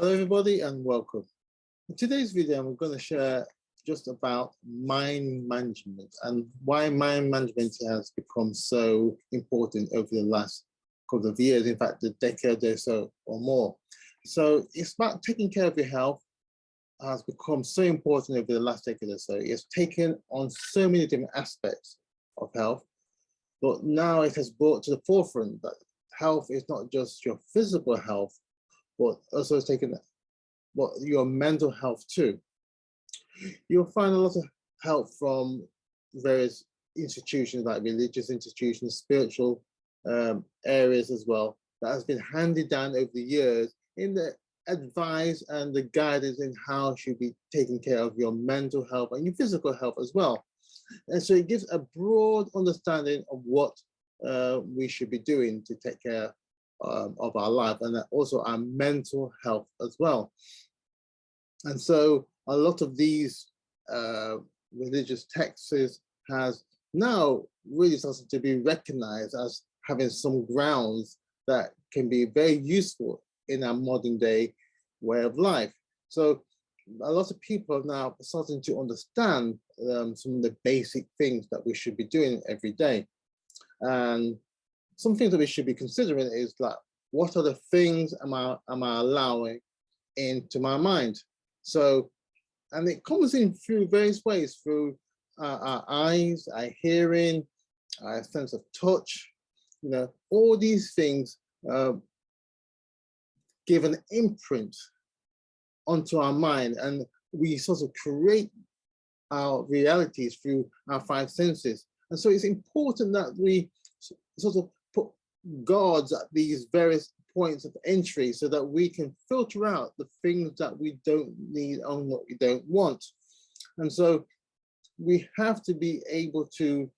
Hello everybody and welcome. In today's video, I'm going to share just about mind management and why mind management has become so important over the last couple of years, in fact, a decade or so or more. So it's about taking care of your health has become so important over the last decade or so. It's taken on so many different aspects of health, but now it has brought to the forefront that health is not just your physical health, but also it's taken your mental health too. You'll find a lot of help from various institutions like religious institutions, spiritual areas as well, that has been handed down over the years in the advice and the guidance in how you should be taking care of your mental health and your physical health as well. And so it gives a broad understanding of what we should be doing to take care of our life and also our mental health as well. And so a lot of these religious texts has now really started to be recognized as having some grounds that can be very useful in our modern day way of life. So a lot of people are now starting to understand some of the basic things that we should be doing every day. And some things that we should be considering is like, what are the things am I allowing into my mind? So, and it comes in through various ways, through our eyes, our hearing, our sense of touch, all these things give an imprint onto our mind, and we sort of create our realities through our five senses. And so it's important that we sort of put guards at these various points of entry so that we can filter out the things that we don't need and what we don't want. And so we have to be able to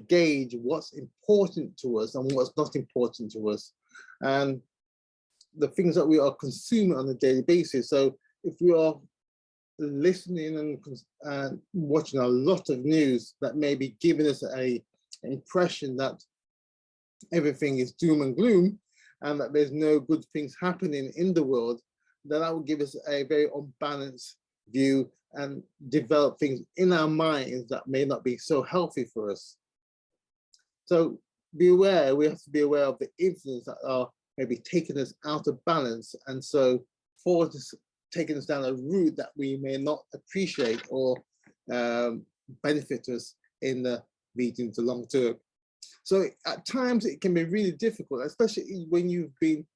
gauge what's important to us and what's not important to us, and the things that we are consuming on a daily basis. So if we are listening and watching a lot of news that may be giving us an impression that everything is doom and gloom and that there's no good things happening in the world, then that will give us a very unbalanced view and develop things in our minds that may not be so healthy for us. So be aware, we have to be aware of the influences that are maybe taking us out of balance, and so for this, taking us down a route that we may not appreciate or benefit us in the medium to long term. So at times it can be really difficult, especially when you've been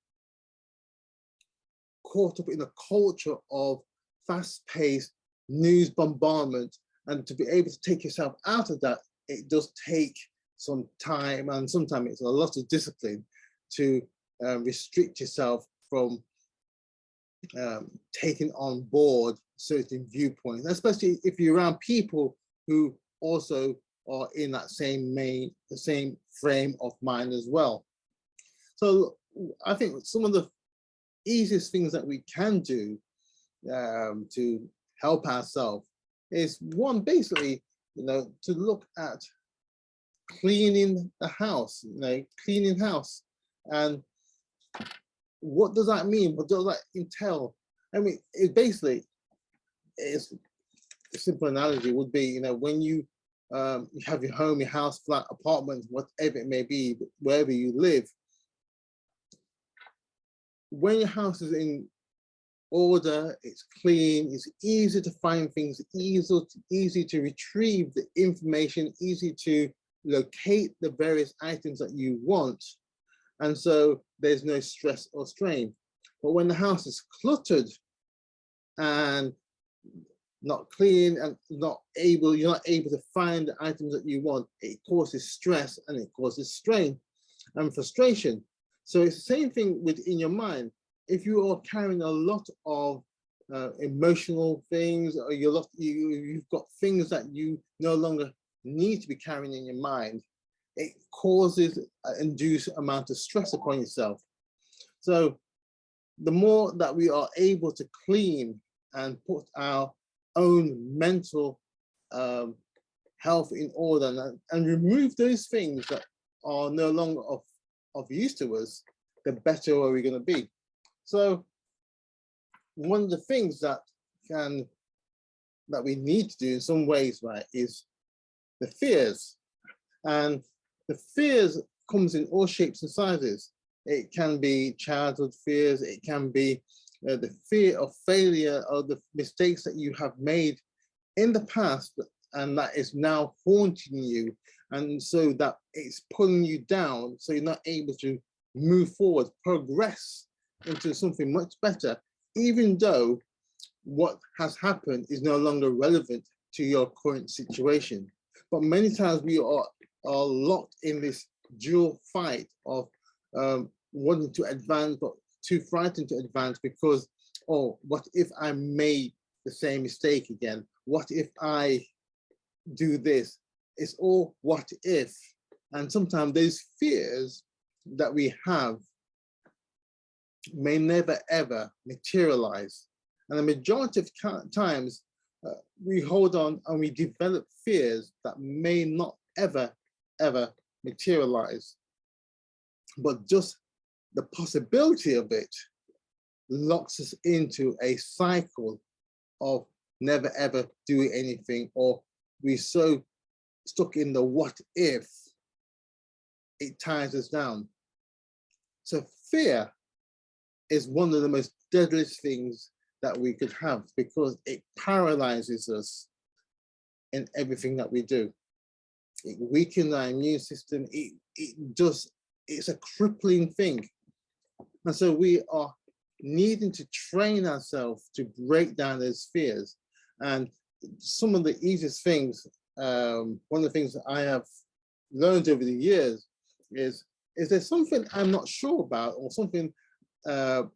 caught up in a culture of fast-paced news bombardment, and to be able to take yourself out of that, it does take some time, and sometimes it's a lot of discipline to restrict yourself from taking on board certain viewpoints, especially if you're around people who also are in that the same frame of mind as well. So I think some of the easiest things that we can do to help ourselves is one, basically, to look at cleaning the house, cleaning house. And what does that mean? What does that entail? I mean, it basically is a simple analogy would be, when you have your home, your house, flat, apartment, whatever it may be, wherever you live, when your house is in order, it's clean, it's easy to find things, easy to retrieve the information, easy to locate the various items that you want. And so there's no stress or strain. But when the house is cluttered and not clean and you're not able to find the items that you want, it causes stress and it causes strain and frustration. So it's the same thing within your mind. If you are carrying a lot of emotional things, or you've got things that you no longer need to be carrying in your mind, it causes an induced amount of stress upon yourself. So the more that we are able to clean and put our own mental health in order and remove those things that are no longer of use to us, the better are we going to be. So one of the things that we need to do in some ways, right, is the fears. And the fears comes in all shapes and sizes. It can be childhood fears, it can be the fear of failure or the mistakes that you have made in the past and that is now haunting you. And so that it's pulling you down, so you're not able to move forward, progress into something much better, even though what has happened is no longer relevant to your current situation. But many times we are locked in this dual fight of wanting to advance, but too frightened to advance because, oh, what if I made the same mistake again? What if I do this? It's all what if. And sometimes those fears that we have may never ever materialize. And the majority of times we hold on and we develop fears that may not ever materialize. But just the possibility of it locks us into a cycle of never ever doing anything, or we're so stuck in the what if, it ties us down. So fear is one of the most deadliest things that we could have because it paralyzes us in everything that we do. It weakens our immune system. It's a crippling thing. And so we are needing to train ourselves to break down those fears. And some of the easiest things, one of the things that I have learned over the years is there something I'm not sure about or something I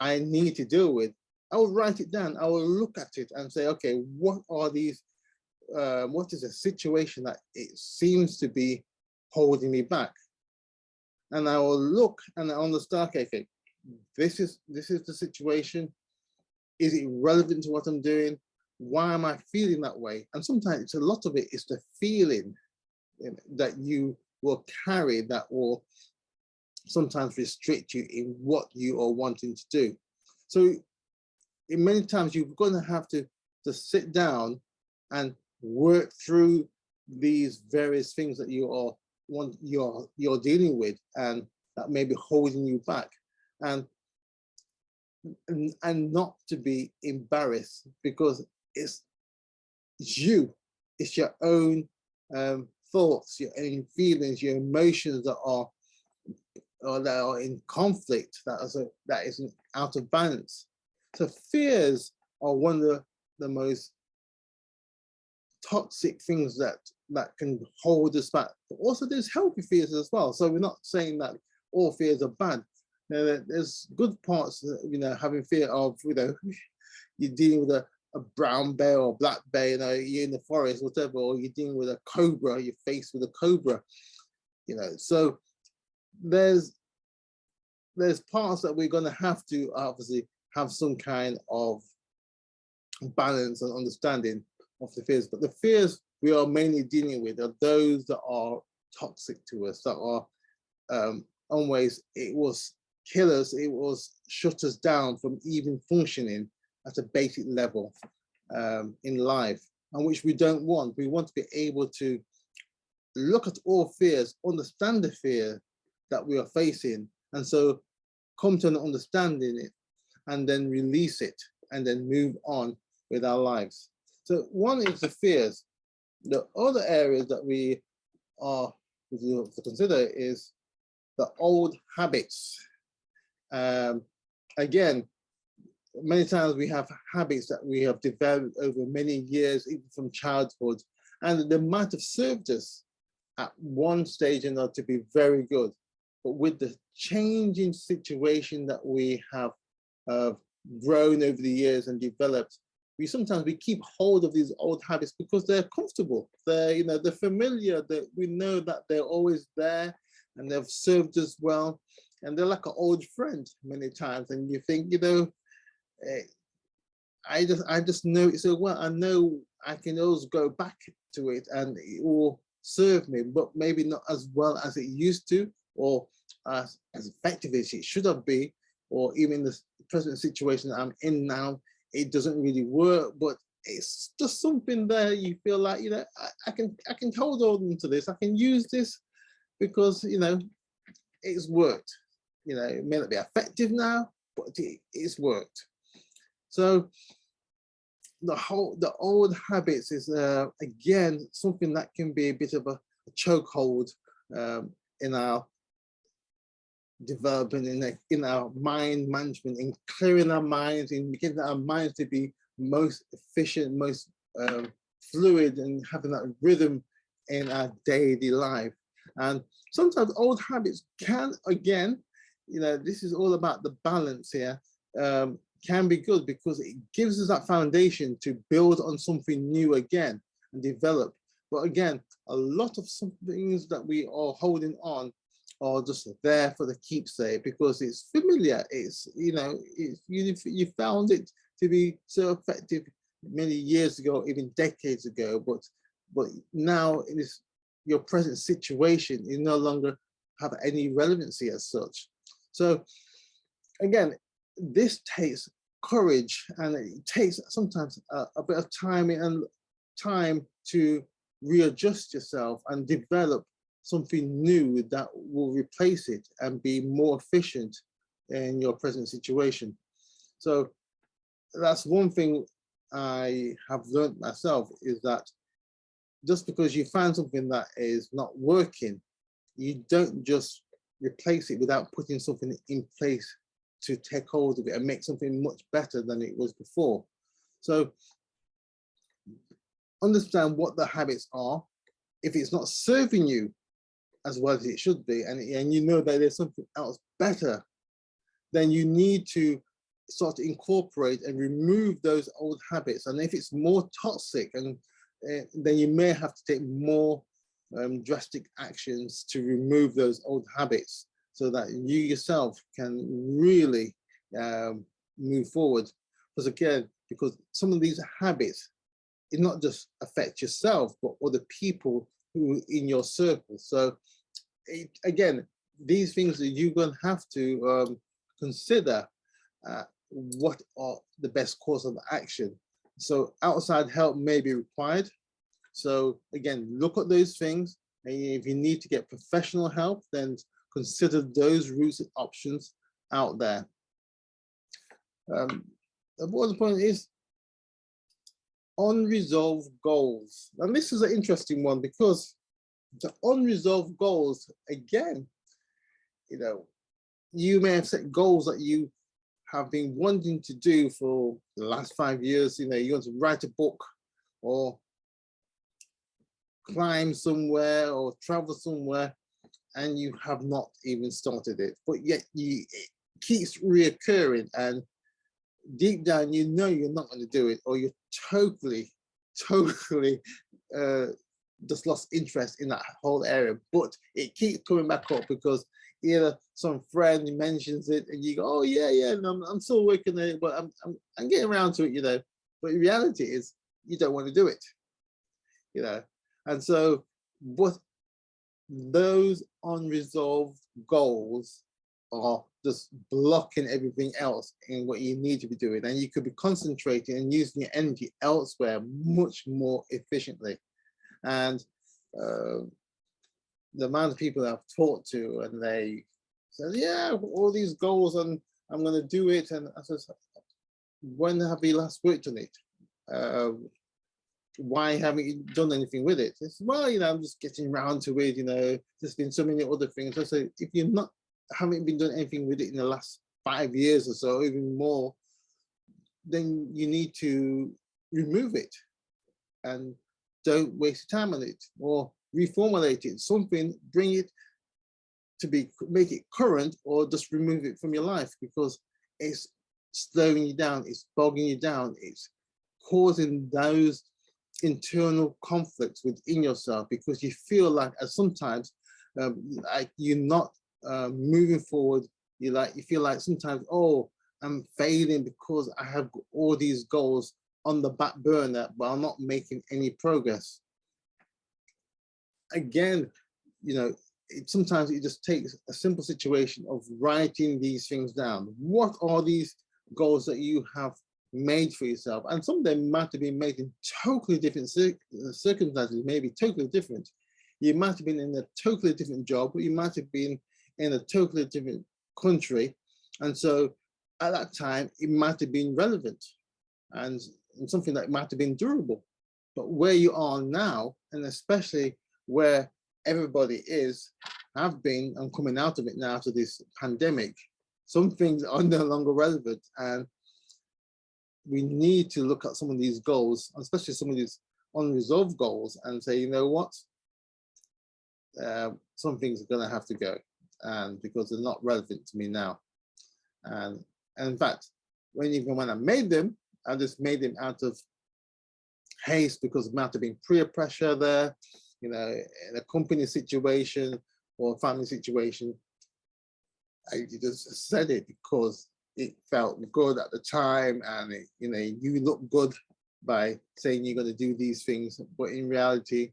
need to deal with? I will write it down. I will look at it and say, okay, what are these, what is a situation that it seems to be holding me back? And I will look and I understand, okay, this is the situation. Is it relevant to what I'm doing? Why am I feeling that way? And sometimes it's a lot of it is the feeling that you will carry that will sometimes restrict you in what you are wanting to do. So in many times you're going to have to sit down and work through these various things that you're dealing with and that may be holding you back, and not to be embarrassed because it's you, it's your own thoughts, your own feelings, your emotions that are in conflict, that isn't out of balance. So fears are one of the most toxic things that can hold us back. But also there's healthy fears as well. So we're not saying that all fears are bad. There's good parts, having fear of, you're dealing with a brown bear or black bear, you're in the forest, whatever, or you're dealing with a cobra, you're faced with a cobra, so there's parts that we're going to have to obviously have some kind of balance and understanding of the fears. But the fears we are mainly dealing with are those that are toxic to us, that are always, it was kill us, it was shut us down from even functioning at a basic level in life, and which we don't want. We want to be able to look at all fears, understand the fear that we are facing, and so come to an understanding it, and then release it, and then move on with our lives. So one is the fears. The other areas that we are to consider is the old habits. Again, many times we have habits that we have developed over many years, even from childhood, and they might have served us at one stage and to be very good. But with the changing situation that we have grown over the years and developed, we sometimes keep hold of these old habits because they're comfortable. They're they're familiar. That we know that they're always there and they've served us well, and they're like an old friend many times. And you think, I just know it so well. I know I can always go back to it and it will serve me, but maybe not as well as it used to, or as effective as it should have been. or even the present situation that I'm in now, it doesn't really work, but it's just something there you feel like, you know, I can hold on to this, I can use this because, you know, it's worked. You know, it may not be effective now, but it's worked. So the old habits is again something that can be a bit of a chokehold in our development, in our mind management, in clearing our minds, in getting our minds to be most efficient, most fluid, and having that rhythm in our daily life. And sometimes old habits can, again, you know, this is all about the balance here, can be good because it gives us that foundation to build on something new again and develop. But again, a lot of some things that we are holding on are just there for the keepsake because it's familiar. It's, you know, you found it to be so effective many years ago, even decades ago, but now in this, your present situation, you no longer have any relevancy as such. So again, this takes courage, and it takes sometimes a bit of time to readjust yourself and develop something new that will replace it and be more efficient in your present situation. So that's one thing I have learned myself, is that just because you find something that is not working, you don't just replace it without putting something in place to take hold of it and make something much better than it was before. So understand what the habits are. If it's not serving you as well as it should be, and you know that there's something else better, then you need to start to incorporate and remove those old habits. And if it's more toxic, and then you may have to take more drastic actions to remove those old habits so that you yourself can really move forward. Because again, because some of these habits, it not just affect yourself, but other people who in your circle. So again, these things that you're going to have to consider what are the best course of action. So outside help may be required. So again, look at those things. And if you need to get professional help, then consider those routes and options out there. The other point is unresolved goals. And this is an interesting one because the unresolved goals, again, you know, you may have set goals that you have been wanting to do for the last 5 years. You know, you want to write a book or climb somewhere or travel somewhere, and you have not even started it, but yet it keeps reoccurring, and deep down you know you're not going to do it, or you're totally just lost interest in that whole area, but it keeps coming back up because either some friend mentions it and you go, oh yeah, no, I'm still working on it, but I'm getting around to it, you know. But the reality is you don't want to do it, you know. And so what those unresolved goals are just blocking everything else in what you need to be doing, and you could be concentrating and using your energy elsewhere much more efficiently. And the amount of people that I've talked to, and they said, yeah, all these goals, and I'm going to do it. And I said, when have you last worked on it? Why haven't you done anything with it? It's, well, you know, I'm just getting around to it, you know, there's been so many other things. I say, if you're not, haven't been doing anything with it in the last 5 years or so, even more, then you need to remove it and don't waste time on it, or reformulate it, something, bring it to be, make it current, or just remove it from your life because it's slowing you down, it's bogging you down, it's causing those internal conflicts within yourself because you feel like sometimes like you're not moving forward. You feel like sometimes, oh, I'm failing because I have all these goals on the back burner, but I'm not making any progress. Again, you know, sometimes it just takes a simple situation of writing these things down. What are these goals that you have made for yourself? And some of them might have been made in totally different circumstances, maybe totally different. You might have been in a totally different job, or you might have been in a totally different country. And so at that time, it might have been relevant and something that might have been durable. But where you are now, and especially where everybody have been and coming out of it now after this pandemic, some things are no longer relevant. And we need to look at some of these goals, especially some of these unresolved goals, and say, you know what? Some things are going to have to go, and because they're not relevant to me now. And in fact, even when I made them, I just made them out of haste because there might have been peer pressure there, you know, in a company situation or a family situation. I just said it because it felt good at the time, and it, you know, you look good by saying you're going to do these things, but in reality,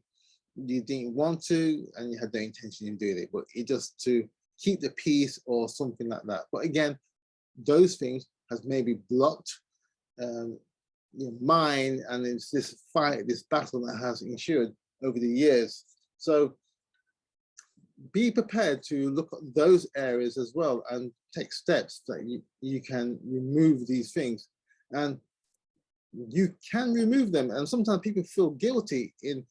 you didn't want to, and you had no intention in doing it, but it just to keep the peace or something like that. But again, those things has maybe blocked your mind, and it's this fight, this battle that has ensued over the years. So be prepared to look at those areas as well and take steps that you can remove these things. And you can remove them. And sometimes people feel guilty in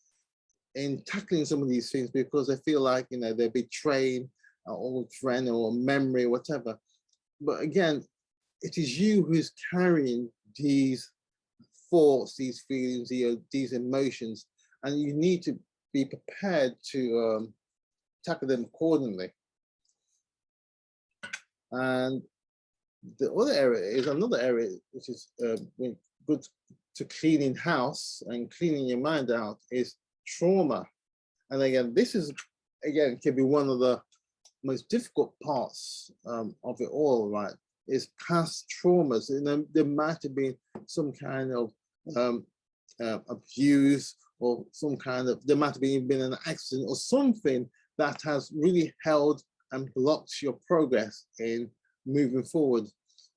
tackling some of these things because they feel like, you know, they're betraying an old friend or a memory or whatever. But again, it is you who's carrying these thoughts, these feelings, these emotions, and you need to be prepared to tackle them accordingly. And the other area is another area which is good to cleaning house and cleaning your mind out is trauma. And again, this is, again, can be one of the most difficult parts of it all, right? Is past traumas. And there might have been some kind of abuse, or some kind of, there might have been an accident or something that has really held and blocked your progress in moving forward.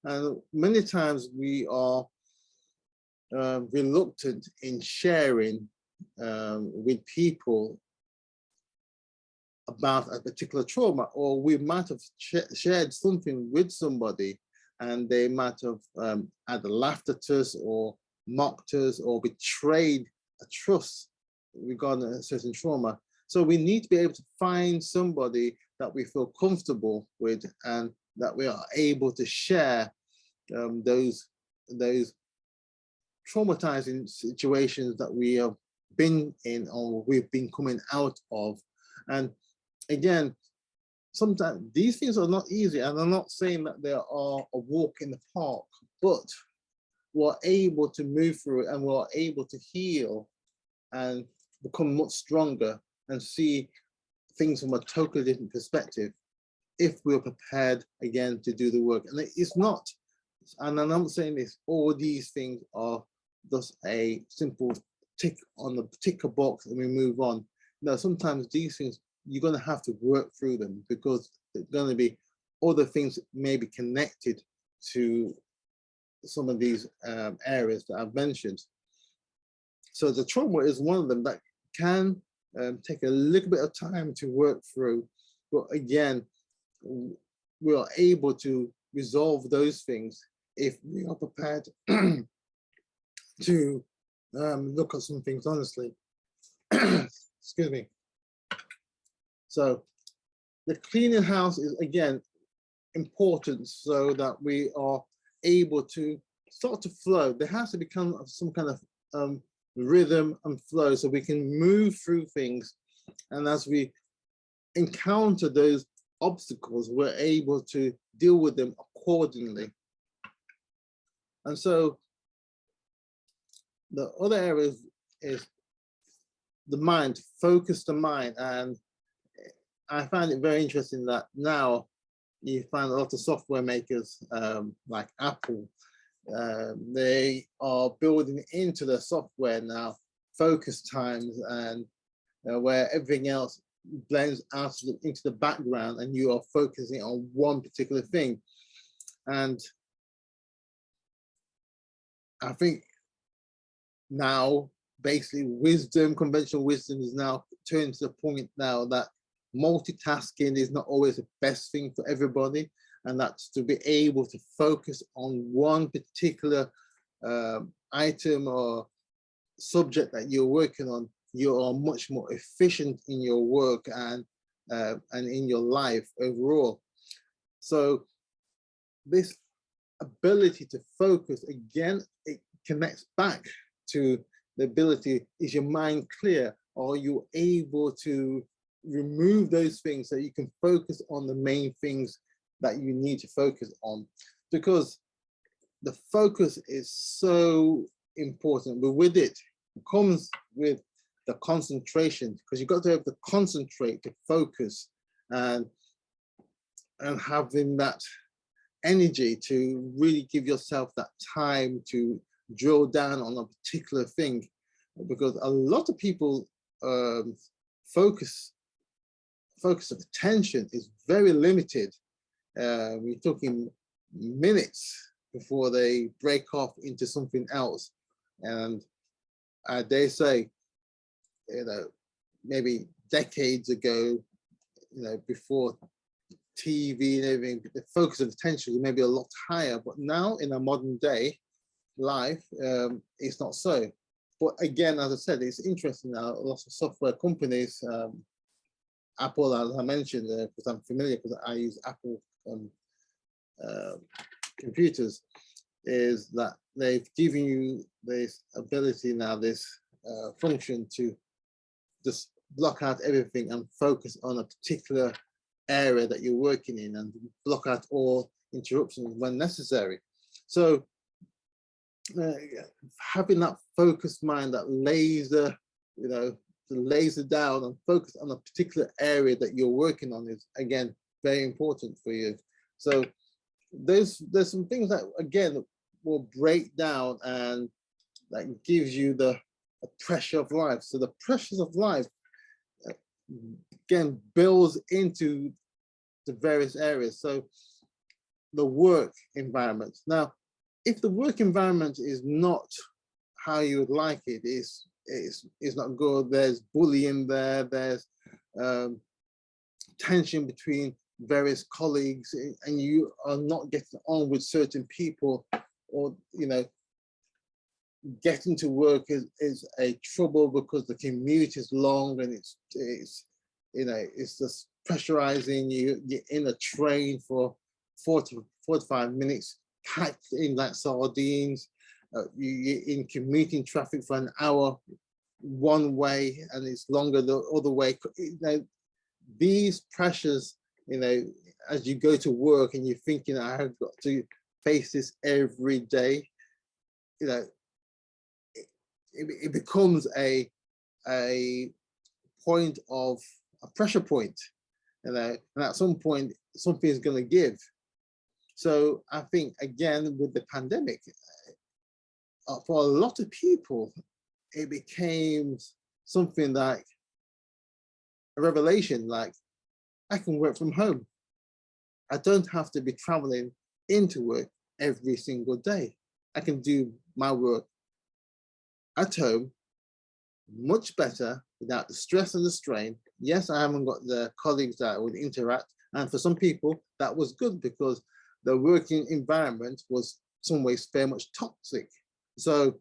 And many times we are reluctant in sharing with people about a particular trauma, or we might have shared something with somebody and they might have either laughed at us or mocked us or betrayed a trust regarding a certain trauma. So we need to be able to find somebody that we feel comfortable with and that we are able to share those traumatizing situations that we have been in or we've been coming out of. And again, sometimes these things are not easy, and I'm not saying that they are a walk in the park, but we're able to move through it, and we're able to heal and become much stronger and see things from a totally different perspective if we're prepared again to do the work. And it's not, and I'm not saying this, all these things are just a simple tick on the ticker box and we move on. No, sometimes these things, you're going to have to work through them because there's going to be other things maybe connected to some of these areas that I've mentioned. So the trauma is one of them that can take a little bit of time to work through, but again, we are able to resolve those things if we are prepared to look at some things honestly. Excuse me. So the cleaning house is, again, important so that we are able to start to flow. There has to become some kind of rhythm and flow so we can move through things. And as we encounter those obstacles, we're able to deal with them accordingly. And so the other area is the mind, focus the mind. And I find it very interesting that now you find a lot of software makers like Apple, they are building into their software now focus times, and where everything else blends out into the background, and you are focusing on one particular thing. And I think now basically conventional wisdom is now turning to the point now that multitasking is not always the best thing for everybody, and that's to be able to focus on one particular item or subject that you're working on. You are much more efficient in your work and in your life overall. So this ability to focus, again, it connects back to the ability, is your mind clear? Are you able to remove those things so you can focus on the main things that you need to focus on? Because the focus is so important, but with it comes with the concentration, because you've got to have to concentrate, to focus, and having that energy to really give yourself that time to drill down on a particular thing. Because a lot of people focus of attention is very limited. We're talking minutes before they break off into something else. And they say, maybe decades ago, before TV and everything, the focus of attention was maybe a lot higher. But now in a modern day life, it's not so. But again, as I said, it's interesting now, lots of software companies, Apple, as I mentioned, because I'm familiar, because I use Apple computers, is that they've given you this ability now, this function to just block out everything and focus on a particular area that you're working in, and block out all interruptions when necessary. So having that focused mind, that laser, laser down and focus on a particular area that you're working on, is again very important for you. So there's some things that again will break down and that gives you the pressure of life. So the pressures of life again builds into the various areas. So the work environment. Now, if the work environment is not how you would like it, is not good, there's bullying there, there's tension between various colleagues, and you are not getting on with certain people, or getting to work is a trouble because the commute is long, and it's just pressurizing you. You're in a train for 45 minutes, packed in like sardines. You're in commuting traffic for an hour one way, and it's longer the other way. These pressures, as you go to work and you're thinking, I have got to face this every day, it becomes a point of a pressure point, and at some point something is going to give. So I think again with the pandemic, for a lot of people, it became something like a revelation, like I can work from home. I don't have to be traveling into work every single day. I can do my work at home much better without the stress and the strain. Yes, I haven't got the colleagues that I would interact. And for some people, that was good because the working environment was some ways very much toxic. So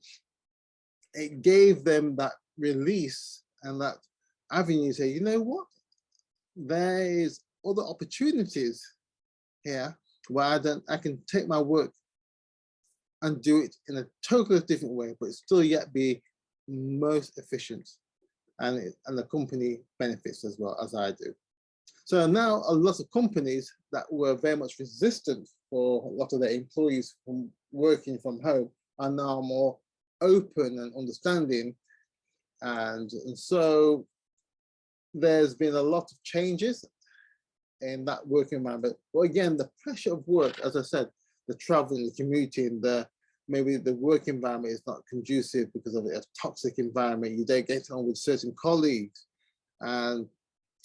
it gave them that release and that avenue to say, you know what? There is other opportunities here where I can take my work and do it in a totally different way, but still yet be most efficient, and the company benefits as well, as I do. So now a lot of companies that were very much resistant for a lot of their employees from working from home are now more open and understanding, and so there's been a lot of changes in that work environment. But again, the pressure of work, as I said, the traveling, the commuting, maybe the work environment is not conducive because of a toxic environment. You don't get on with certain colleagues, and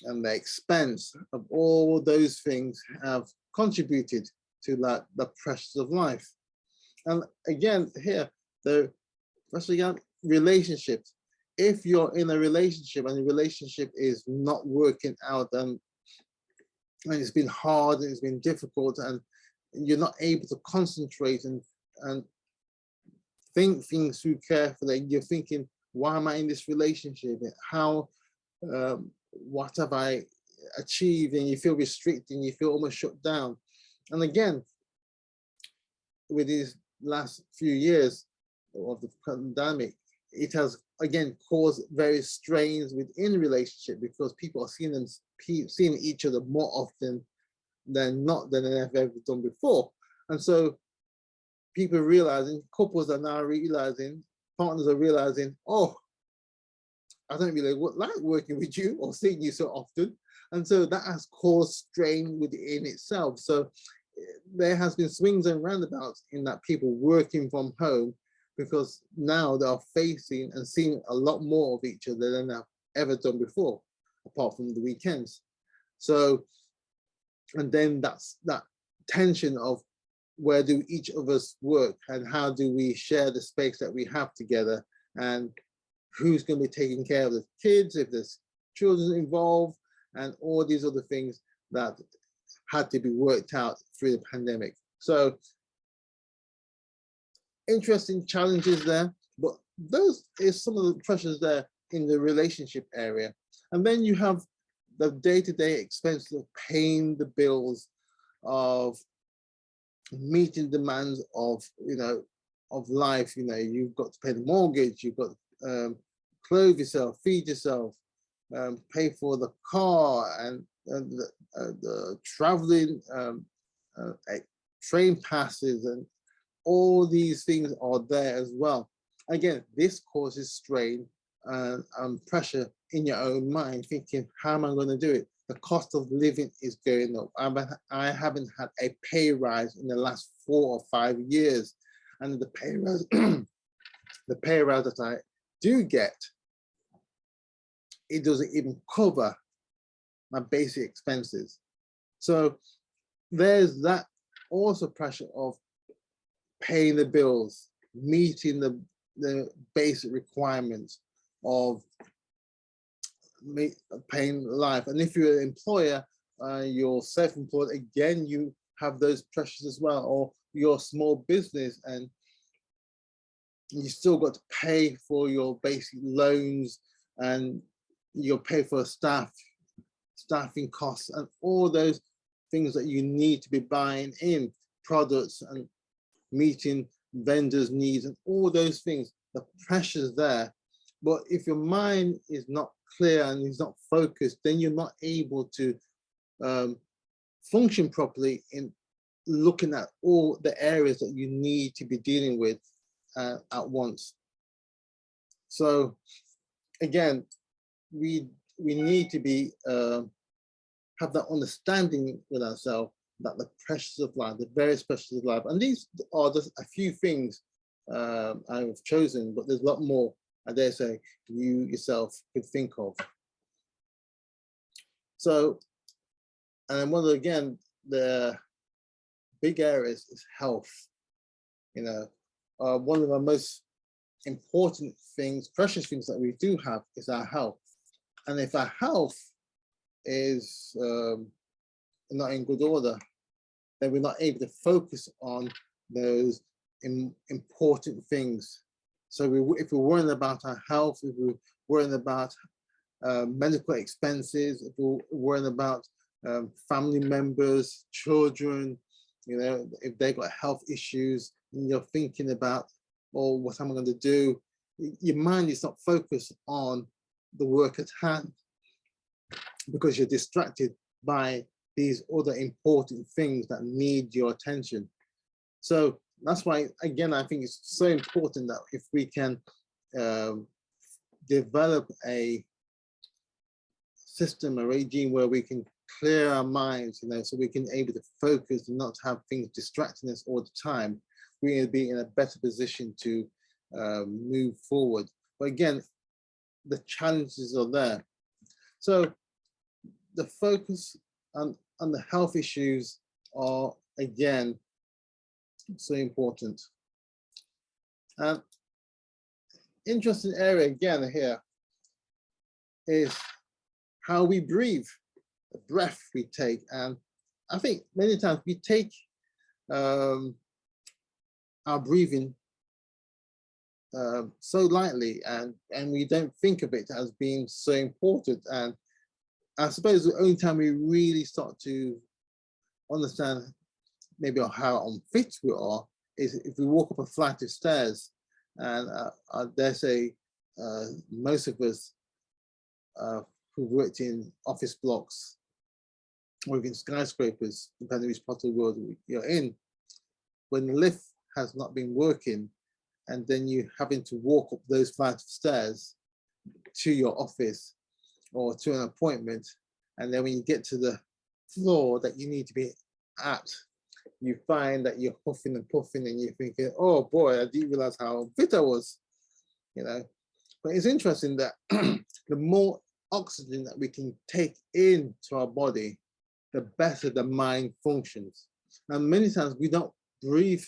and the expense of all those things have contributed to that, the pressures of life. And again, here, especially relationships. If you're in a relationship and the relationship is not working out, and it's been hard and it's been difficult, and you're not able to concentrate and think things through carefully, you're thinking, why am I in this relationship? How, what have I achieved? And you feel restricted and you feel almost shut down. And again, with these last few years of the pandemic, it has again caused various strains within the relationship, because people are seeing each other more often than they've ever done before. And so people are realizing, couples are now realizing, partners are realizing, oh, I don't really like working with you or seeing you so often. And so that has caused strain within itself. So there has been swings and roundabouts in that people working from home, because now they are facing and seeing a lot more of each other than they've ever done before, apart from the weekends. So, and then that's that tension of where do each of us work and how do we share the space that we have together, and who's going to be taking care of the kids if there's children involved, and all these other things that had to be worked out through the pandemic. So interesting challenges there, but those is some of the pressures there in the relationship area. And then you have the day-to-day expenses of paying the bills, of meeting demands of, of life. You've got to pay the mortgage, you've got to clothe yourself, feed yourself, pay for the car and the traveling, train passes, and all these things are there as well. Again, this causes strain and pressure in your own mind, thinking, how am I going to do it? The cost of living is going up. I haven't had a pay rise in the last 4 or 5 years. And the pay rise, the pay rise that I do get, it doesn't even cover my basic expenses. So there's that also pressure of paying the bills, meeting the basic requirements of paying life. And if you're an employer, you're self-employed, again, you have those pressures as well, or you're a small business and you still got to pay for your basic loans, and you'll pay for staffing costs, and all those things that you need to be buying in, products and meeting vendors' needs, and all those things. The pressure's there. But if your mind is not clear and is not focused, then you're not able to function properly in looking at all the areas that you need to be dealing with at once. So again, we need to be have that understanding with ourselves that the pressures of life, the various pressures of life, and these are just a few things I've chosen, but there's a lot more, I dare say, you yourself could think of. So, and one of, again, the big areas is health. One of the most important things, precious things that we do have is our health. And if our health is not in good order, then we're not able to focus on those important things. So if we're worrying about our health, if we're worrying about medical expenses, if we're worrying about family members, children, if they've got health issues, and you're thinking about, oh, what am I going to do? Your mind is not focused on the work at hand, because you're distracted by these other important things that need your attention. So that's why, again, I think it's so important that if we can develop a system, a regime where we can clear our minds, so we can able to focus and not have things distracting us all the time, we'll be in a better position to move forward. But again, the challenges are there. So the focus on the health issues are, again, so important. And interesting area again here is how we breathe, the breath we take. And I think many times we take our breathing so lightly, and we don't think of it as being so important. And I suppose the only time we really start to understand maybe how unfit we are is if we walk up a flight of stairs. And I dare say most of us who've worked in office blocks or even skyscrapers, depending which part of the world you're in, when the lift has not been working, and then you having to walk up those flights of stairs to your office or to an appointment, and then when you get to the floor that you need to be at, you find that you're huffing and puffing, and you're thinking, oh boy, I didn't realize how fit I was, you know. But it's interesting that the more oxygen that we can take into our body, the better the mind functions. And many times we don't breathe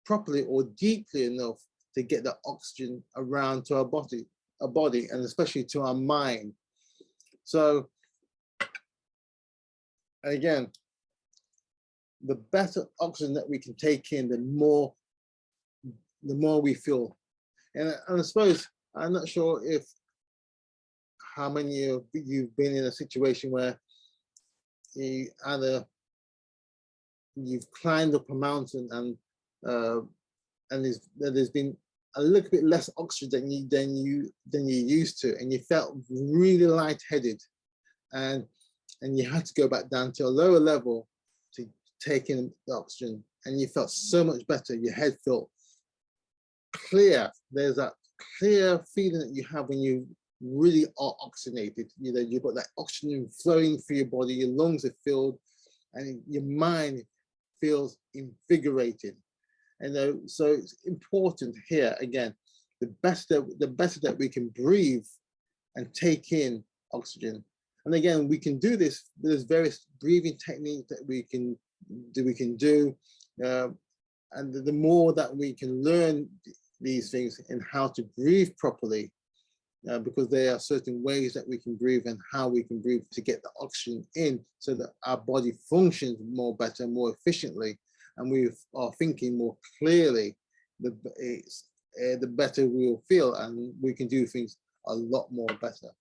properly or deeply enough to get the oxygen around to our body, and especially to our mind. So again, the better oxygen that we can take in, the more we feel. And I suppose, I'm not sure if how many of you've been in a situation where you either you've climbed up a mountain and there's been a little bit less oxygen than you used to, and you felt really lightheaded, and you had to go back down to a lower level to take in the oxygen, and you felt so much better. Your head felt clear. There's that clear feeling that you have when you really are oxygenated. You know, you've got that oxygen flowing through your body, your lungs are filled, and your mind feels invigorated. And so it's important here, again, the better that we can breathe and take in oxygen. And again, we can do this. There's various breathing techniques that we can do, and the more that we can learn these things and how to breathe properly, because there are certain ways that we can breathe and how we can breathe to get the oxygen in, so that our body functions more better, more efficiently, and we are thinking more clearly, the better we will feel, and we can do things a lot more better.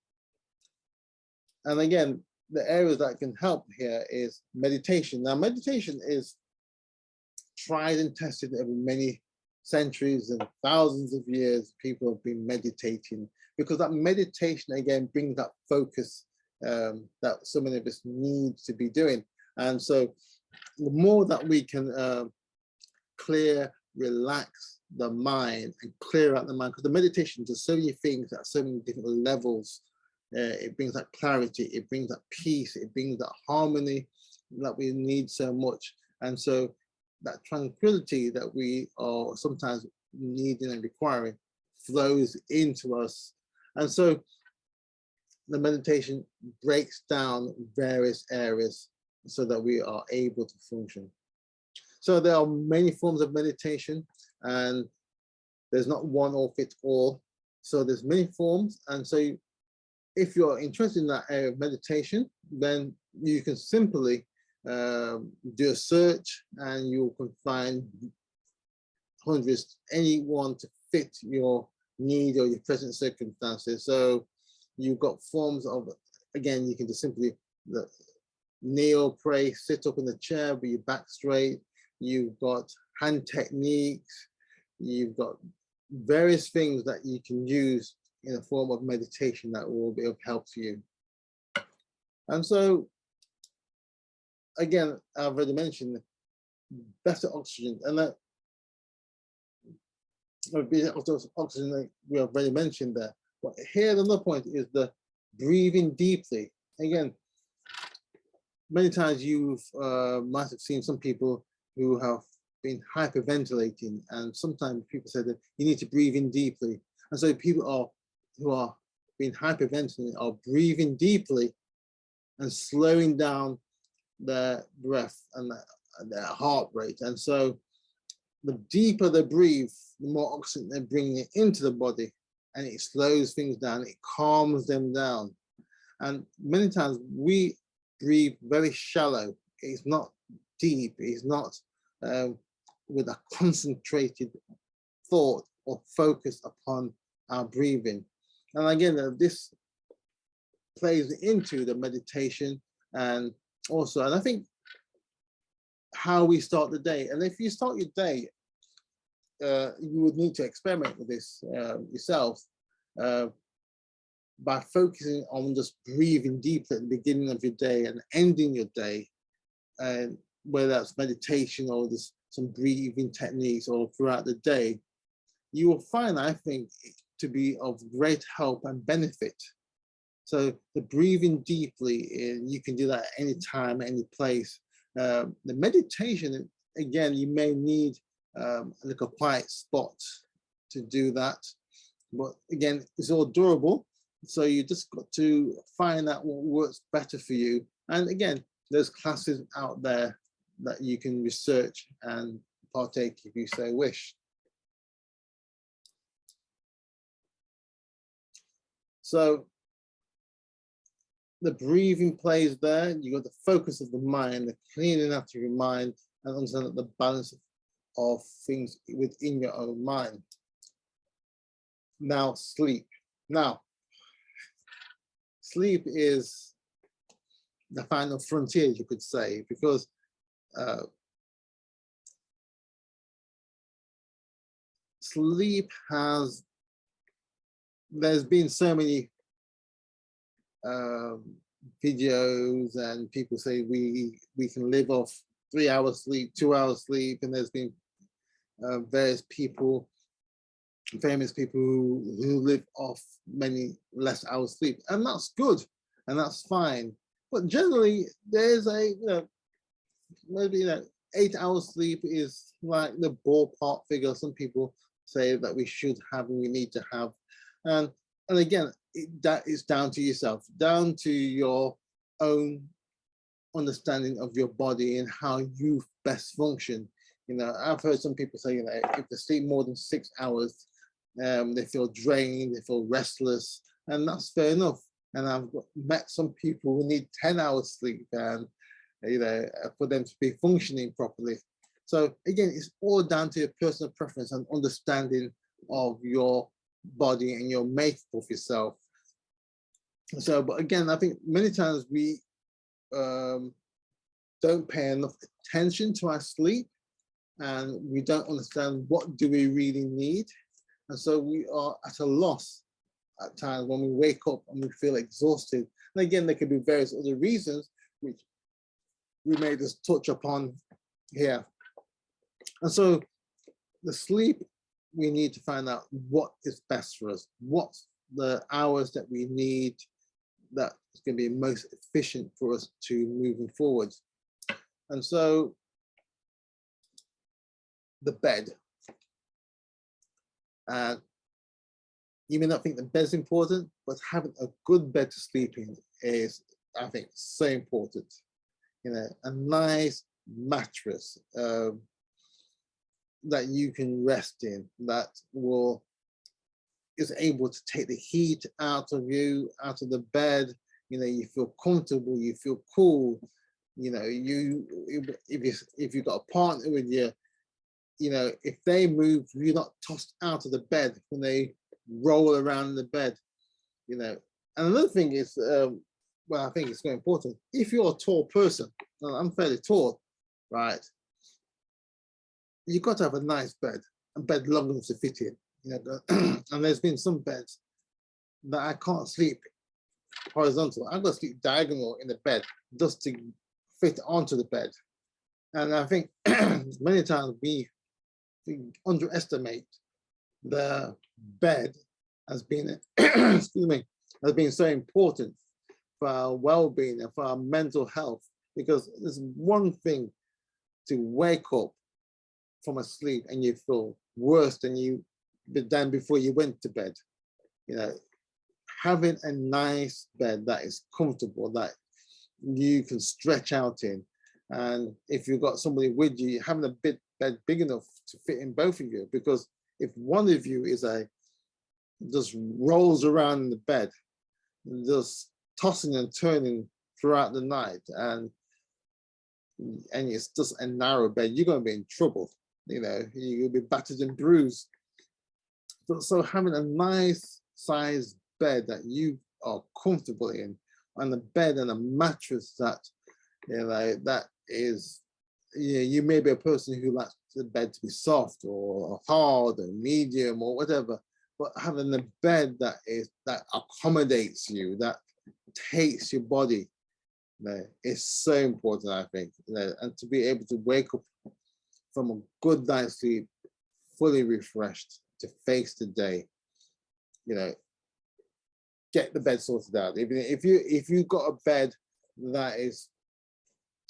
And again, the areas that can help here is meditation. Now, meditation is tried and tested over many centuries and thousands of years. People have been meditating, because that meditation, again, brings that focus that so many of us need to be doing. And so the more that we can clear, relax the mind and clear out the mind, because the meditation does so many things at so many different levels. It brings that clarity, it brings that peace, it brings that harmony that we need so much. And so that tranquility that we are sometimes needing and requiring flows into us. And so the meditation breaks down various areas so that we are able to function. So there are many forms of meditation, and there's not one or fit all. So there's many forms. And so if you're interested in that area of meditation, then you can simply do a search, and you can find hundreds, anyone to fit your need or your present circumstances. So you've got forms of, again, you can just simply kneel, pray, sit up in the chair with your back straight. You've got hand techniques. You've got various things that you can use in a form of meditation that will be of help to you. And so, again, I've already mentioned better oxygen, and that oxygen that we have already mentioned there. But here, another point is the breathing deeply. Again, many times you might have seen some people who have been hyperventilating, and sometimes people say that you need to breathe in deeply. And so people who are being hyperventilating are breathing deeply and slowing down their breath and their heart rate. And so the deeper they breathe, the more oxygen they're bringing into the body, and it slows things down, it calms them down. And many times we breathe very shallow. It's not deep, it's not with a concentrated thought or focus upon our breathing. And again, this plays into the meditation and also, and I think how we start the day. And if you start your day, you would need to experiment with this yourself by focusing on just breathing deeply at the beginning of your day and ending your day, and whether that's meditation or just some breathing techniques or throughout the day, you will find, I think, to be of great help and benefit. So the breathing deeply, you can do that at any time, any place. The meditation, again, you may need a little quiet spot to do that. But again, it's all durable. So you just got to find out what works better for you. And again, there's classes out there that you can research and partake if you so wish. So the breathing plays there. You got the focus of the mind, the cleaning out of your mind, and understand the balance of things within your own mind. Now, sleep. Now, sleep is the final frontier, you could say, because sleep has, there's been so many videos and people say we can live off 3 hours sleep, 2 hours sleep, and there's been various people, famous people who live off many less hours sleep, and that's good and that's fine. But generally, there's a maybe 8 hours sleep is like the ballpark figure. Some people say that we should have and we need to have, and again, that is down to yourself, down to your own understanding of your body and how you best function. I've heard some people say, if they sleep more than 6 hours, they feel drained, they feel restless, and that's fair enough. And I've met some people who need 10 hours sleep, and for them to be functioning properly. So again, it's all down to your personal preference and understanding of your body and your makeup of yourself. So, but again, I think many times we don't pay enough attention to our sleep, and we don't understand what do we really need. And so we are at a loss at times when we wake up and we feel exhausted. And again, there could be various other reasons, which we may just touch upon here. And so the sleep, we need to find out what is best for us, what's the hours that we need that is going to be most efficient for us to moving forward. And so the bed. You may not think the bed's important, but having a good bed to sleep in is, I think, so important. A nice mattress that you can rest in, that is able to take the heat out of you, out of the bed. You feel comfortable, you feel cool. If you've got a partner with you, if they move, you're not tossed out of the bed when they roll around in the bed. And another thing is, well, I think it's very important. If you're a tall person, and I'm fairly tall, right? You've got to have a nice bed, a bed long enough to fit in. And there's been some beds that I can't sleep horizontal. I've got to sleep diagonal in the bed just to fit onto the bed. And I think many times we underestimate the bed as being, excuse me, has been so important for our well-being and for our mental health, because there's one thing to wake up from a sleep and you feel worse than you done before you went to bed. Having a nice bed that is comfortable, that you can stretch out in. And if you've got somebody with you, having a bed big enough to fit in both of you, because if one of you is just rolls around in the bed, just tossing and turning throughout the night, and it's just a narrow bed, you're going to be in trouble. You'll be battered and bruised. So having a nice sized bed that you are comfortable in, and a bed and a mattress that, that is, you may be a person who likes the bed to be soft or hard or medium or whatever, but having a bed that accommodates you, that takes your body, is so important, I think. And to be able to wake up from a good night's sleep, fully refreshed to face the day, get the bed sorted out. Even if you've got a bed that is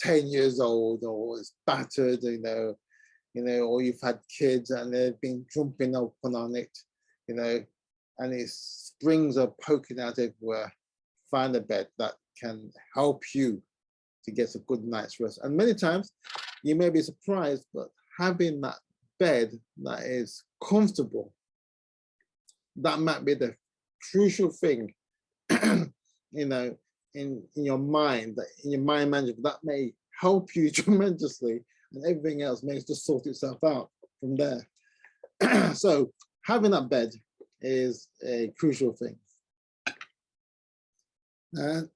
10 years old or is battered, or you've had kids and they've been jumping up on it, and its springs are poking out everywhere, find a bed that can help you to get a good night's rest. And many times you may be surprised, but having that bed that is comfortable, that might be the crucial thing, in your mind, in your mind management, that may help you tremendously, and everything else may just sort itself out from there. So having that bed is a crucial thing. And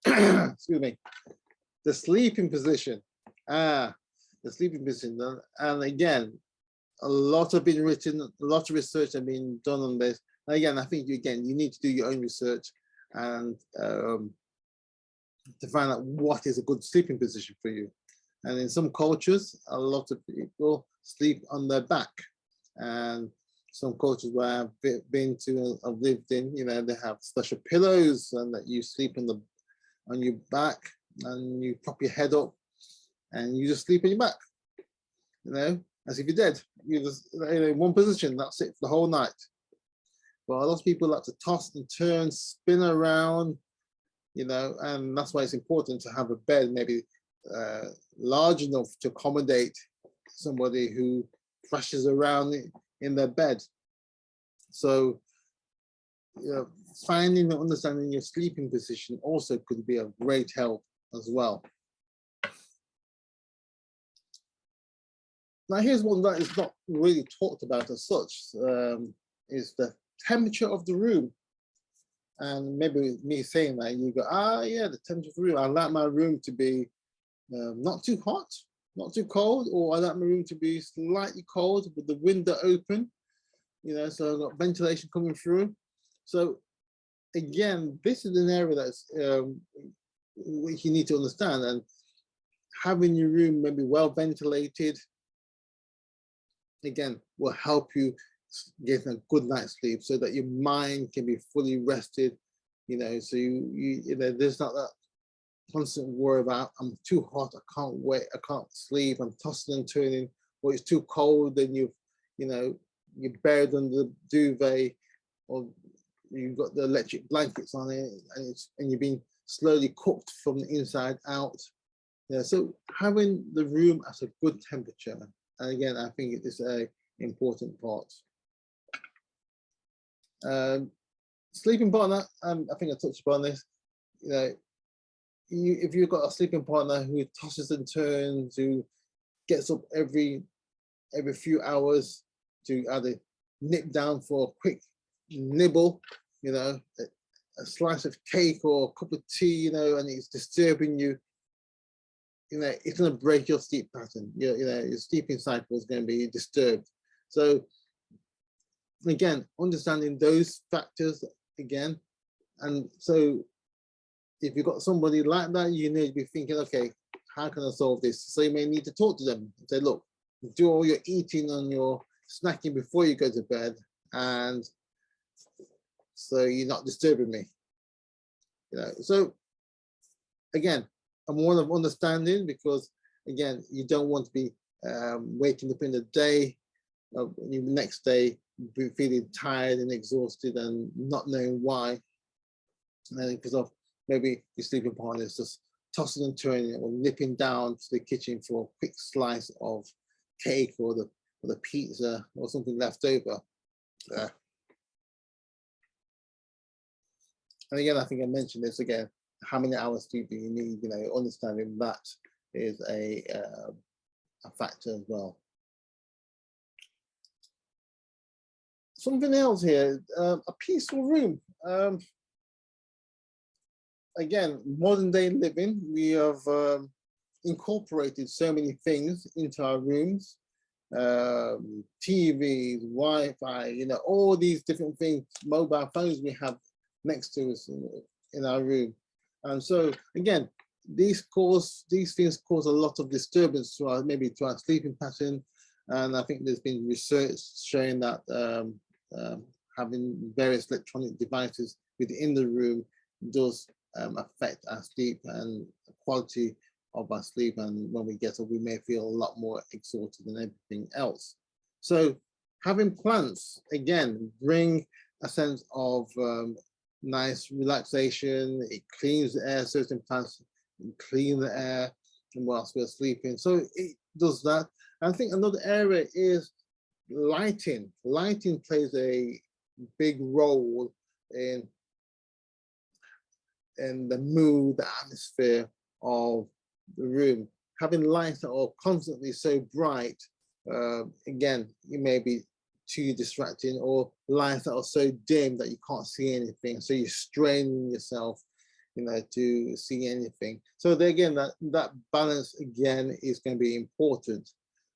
excuse me, the sleeping position. The sleeping position. And again, a lot have been written, a lot of research have been done on this. And again, I think you need to do your own research and to find out what is a good sleeping position for you. And in some cultures, a lot of people sleep on their back. And some cultures where I've been to, I've lived in, they have special pillows and that you sleep on your back, and you prop your head up and you just sleep on your back, as if you're dead. You just in one position, that's it for the whole night. But a lot of people like to toss and turn, spin around, and that's why it's important to have a bed maybe large enough to accommodate somebody who thrashes around in their bed. So, finding and understanding your sleeping position also could be a great help as well. Now, here's one that is not really talked about as such, is the temperature of the room. And maybe me saying that, you go, yeah, the temperature of the room. I like my room to be not too hot, not too cold, or I like my room to be slightly cold with the window open, so I've got ventilation coming through. So again, this is an area that's which you need to understand, and having your room maybe well ventilated, again, will help you get a good night's sleep so that your mind can be fully rested, so there's not that constant worry about, I'm too hot, I can't wait, I can't sleep, I'm tossing and turning, or it's too cold, then you're buried under the duvet, or you've got the electric blankets on it, and you've been slowly cooked from the inside out. So having the room at a good temperature, and again, I think it is an important part. Sleeping partner, I think I touched upon this. If you've got a sleeping partner who tosses and turns, who gets up every few hours to either nip down for a quick nibble, a slice of cake or a cup of tea, and it's disturbing you, it's going to break your sleep pattern. Your sleeping cycle is going to be disturbed. So again, understanding those factors again, and so if you've got somebody like that, you need to be thinking, okay, how can I solve this? So you may need to talk to them and say, look, do all your eating and your snacking before you go to bed, and so you're not disturbing me. So again, I'm one of understanding, because again, you don't want to be waking up in the day, the next day, feeling tired and exhausted and not knowing why, because of maybe your sleeping partner is just tossing and turning or nipping down to the kitchen for a quick slice of cake or the pizza or something left over. And again, I think I mentioned this again, how many hours sleep do you need? You know, understanding that is a factor as well. Something else here, a peaceful room. Again, modern day living, we have incorporated so many things into our rooms, TVs, Wi-Fi, you know, all these different things, mobile phones we have next to us in our room. And so again, these things cause a lot of disturbance to our, maybe to our sleeping pattern. And I think there's been research showing that having various electronic devices within the room does affect our sleep and the quality of our sleep. And when we get up, we may feel a lot more exhausted than everything else. So having plants, again, bring a sense of nice relaxation. It cleans the air. Certain plants clean the air whilst we're sleeping. So it does that. I think another area is lighting. Lighting plays a big role in the mood, the atmosphere of the room. Having lights that are constantly so bright, again, it may be too distracting, or lights that are so dim that you can't see anything. So you're straining yourself, you know, to see anything. So there again, that balance again is going to be important.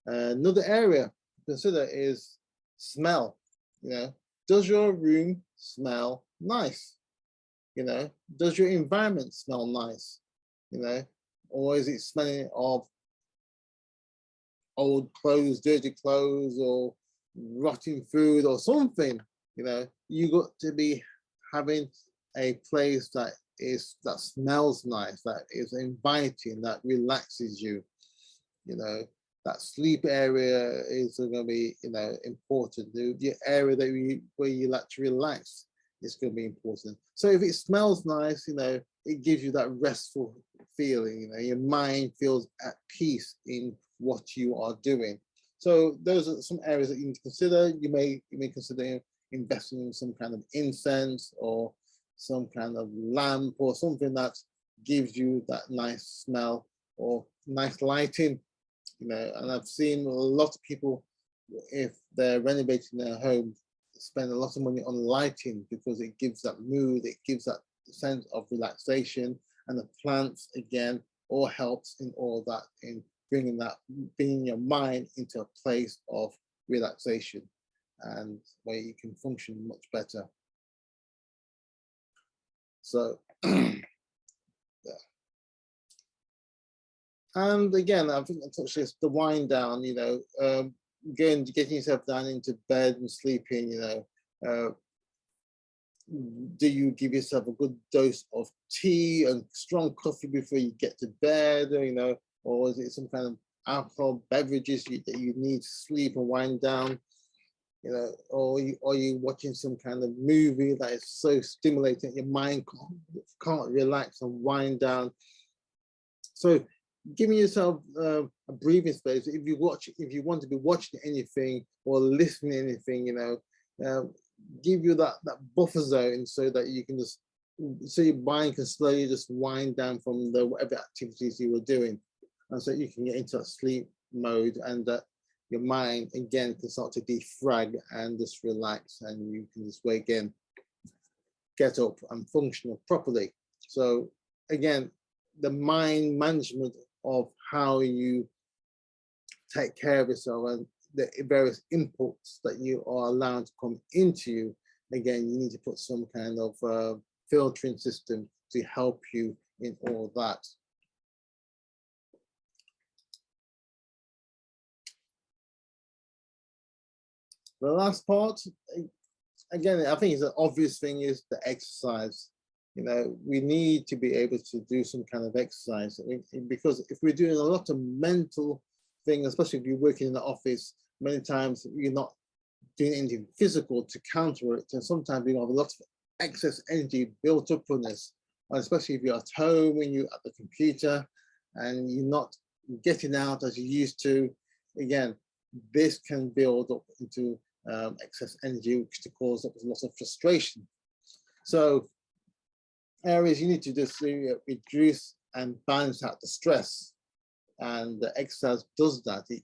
Another area to consider is smell. You know, does your room smell nice? You know, does your environment smell nice? You know, or is it smelling of old clothes, dirty clothes, or rotting food or something? You know, you got to be having a place that smells nice, that is inviting, that relaxes you. You know, that sleep area is going to be, you know, important. The area that where you like to relax is going to be important. So if it smells nice, you know, it gives you that restful feeling. You know, your mind feels at peace in what you are doing. So those are some areas that you need to consider. You may consider investing in some kind of incense or some kind of lamp or something that gives you that nice smell or nice lighting. You know, and I've seen a lot of people, if they're renovating their home, spend a lot of money on lighting because it gives that mood, it gives that sense of relaxation, and the plants again all helps in all that, in bringing your mind into a place of relaxation and where you can function much better. So yeah. And again, I think I touched this, the wind down, you know, getting yourself down into bed and sleeping, you know, do you give yourself a good dose of tea and strong coffee before you get to bed, or, you know, or is it some kind of alcohol beverages that you need to sleep and wind down, you know, or are you watching some kind of movie that is so stimulating your mind can't relax and wind down? So giving yourself a breathing space. If you want to be watching anything or listening to anything, you know, give you that buffer zone so that you can just, so your mind can slowly just wind down from the whatever activities you were doing, and so you can get into a sleep mode, and that your mind again can start to defrag and just relax, and you can just wake again, get up and function properly. So again, the mind management of how you take care of yourself and the various inputs that you are allowed to come into you. Again, you need to put some kind of filtering system to help you in all that. The last part, again, I think it's an obvious thing, is the exercise. You know, we need to be able to do some kind of exercise, because if we're doing a lot of mental thing, especially if you're working in the office, many times you're not doing anything physical to counter it, and sometimes you have a lot of excess energy built up on this, especially if you're at home and you're at the computer and you're not getting out as you used to. Again, this can build up into excess energy, which can cause up a lot of frustration. So areas you need to just reduce and balance out the stress. And the exercise does that. It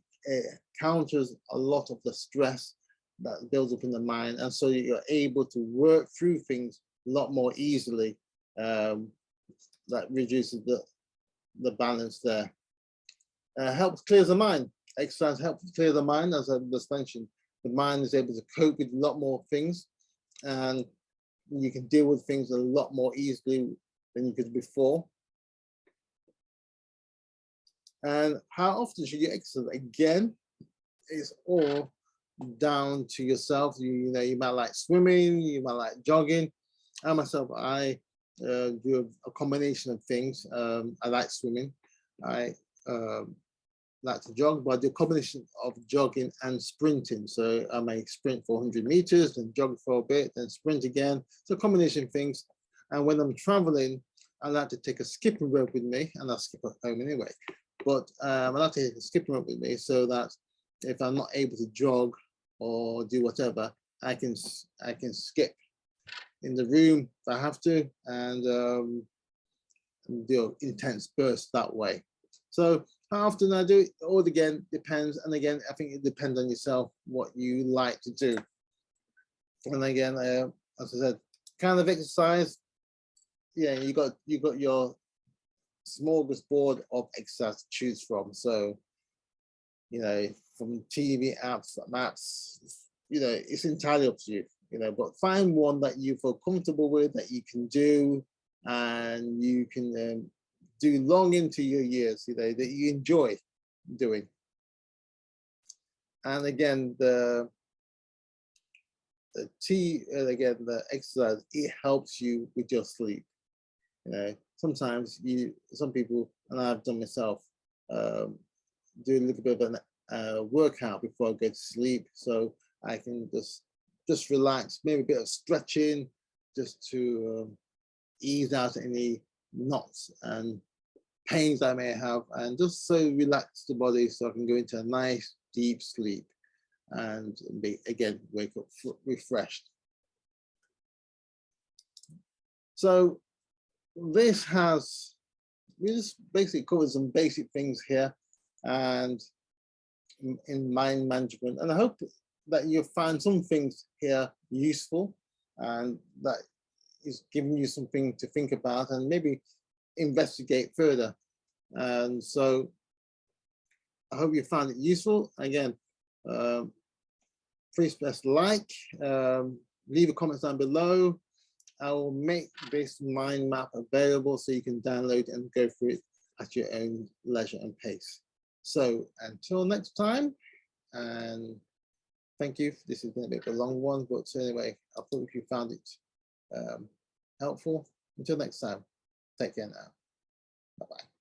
counters a lot of the stress that builds up in the mind. And so you're able to work through things a lot more easily. That reduces the balance there. Helps clear the mind. Exercise helps clear the mind, as I just mentioned. The mind is able to cope with a lot more things, and you can deal with things a lot more easily than you could before. And how often should you exercise? Again, it's all down to yourself. You know, you might like swimming, you might like jogging. I myself, I do a combination of things. I like swimming. I like to jog, but I do a combination of jogging and sprinting. So I may sprint for 100 meters, then jog for a bit, then sprint again. So a combination of things. And when I'm traveling, I like to take a skipping rope with me, and I skip at home anyway. But I like to take a skipping rope with me so that if I'm not able to jog or do whatever, I can skip in the room if I have to, and do an intense burst that way. So how often I do it, all again depends. And again, I think it depends on yourself, what you like to do. And again, as I said, kind of exercise. Yeah, you got your smorgasbord of exercise to choose from. So, you know, from TV apps, maps, you know, it's entirely up to you. You know, but find one that you feel comfortable with, that you can do, and you can do long into your years, you know, that you enjoy doing. And again, the exercise, it helps you with your sleep. You know, sometimes some people, and I've done myself, do a little bit of a workout before I go to sleep, so I can just relax, maybe a bit of stretching, just to ease out any knots and pains I may have, and just so relax the body so I can go into a nice deep sleep and wake up refreshed. So we just basically covered some basic things here and in mind management, and I hope that you'll find some things here useful, and that is giving you something to think about and maybe investigate further. And so I hope you found it useful. Again, please press like, leave a comment down below. I will make this mind map available so you can download and go through it at your own leisure and pace. So until next time, and thank you. This has been a bit of a long one, but anyway, I hope you found it helpful. Until next time, take care now. Bye-bye.